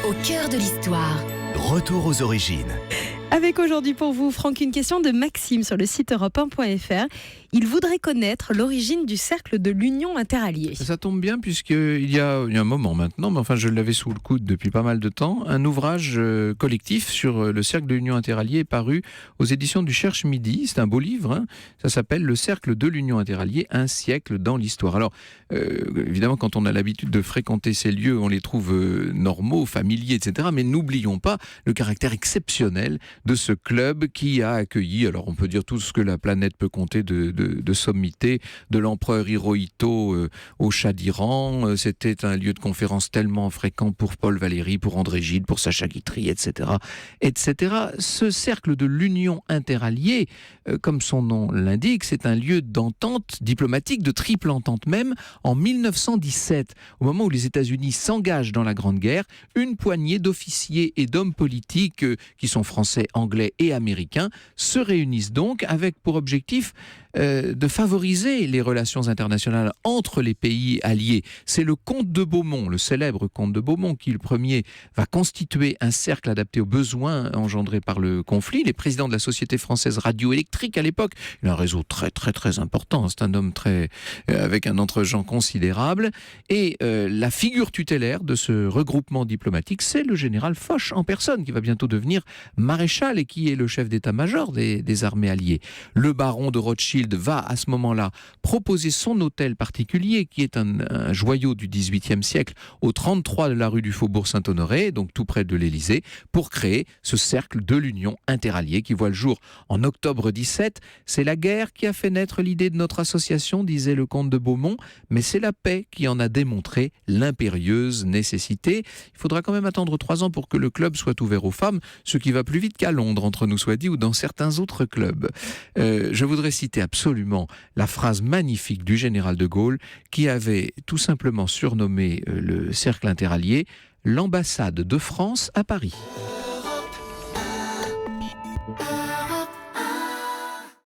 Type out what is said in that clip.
au cœur de l'histoire. Retour aux origines. Avec aujourd'hui pour vous, Franck, une question de Maxime sur le site europe1.fr. Il voudrait connaître l'origine du cercle de l'Union interalliée. Ça tombe bien puisqu'il y a un moment maintenant, mais enfin je l'avais sous le coude depuis pas mal de temps, un ouvrage collectif sur le cercle de l'Union interalliée est paru aux éditions du Cherche-Midi. C'est un beau livre, hein. Ça s'appelle Le cercle de l'Union interalliée, un siècle dans l'histoire. Alors évidemment, quand on a l'habitude de fréquenter ces lieux, on les trouve normaux, familiers, etc. Mais n'oublions pas le caractère exceptionnel de ce club qui a accueilli, alors on peut dire tout ce que la planète peut compter de sommités, de l'empereur Hirohito au Shah d'Iran. C'était un lieu de conférence tellement fréquent pour Paul Valéry, pour André Gide, pour Sacha Guitry, etc., etc. Ce cercle de l'Union interalliée, comme son nom l'indique, c'est un lieu d'entente diplomatique, de triple entente même. En 1917, au moment où les États-Unis s'engagent dans la Grande Guerre, une poignée d'officiers et d'hommes politiques qui sont français, anglais et américains se réunissent donc avec pour objectif de favoriser les relations internationales entre les pays alliés. C'est le comte de Beaumont, le célèbre comte de Beaumont, qui le premier va constituer un cercle adapté aux besoins engendrés par le conflit. Les présidents de la Société française radioélectrique à l'époque, il a un réseau très très très important, c'est un homme très avec un entre-gens considérable, et la figure tutélaire de ce regroupement diplomatique, c'est le général Foch en personne, qui va bientôt devenir maréchal et qui est le chef d'état-major des armées alliées. Le baron de Rothschild va à ce moment-là proposer son hôtel particulier, qui est un joyau du XVIIIe siècle, au 33 de la rue du Faubourg Saint-Honoré, donc tout près de l'Élysée, pour créer ce cercle de l'Union interalliée qui voit le jour en octobre 17. C'est la guerre qui a fait naître l'idée de notre association, disait le comte de Beaumont, mais c'est la paix qui en a démontré l'impérieuse nécessité. Il faudra quand même attendre 3 ans pour que le club soit ouvert aux femmes, ce qui va plus vite qu'à Londres, entre nous soit dit, ou dans certains autres clubs. Je voudrais citer absolument la phrase magnifique du général de Gaulle, qui avait tout simplement surnommé le cercle interallié l'ambassade de France à Paris.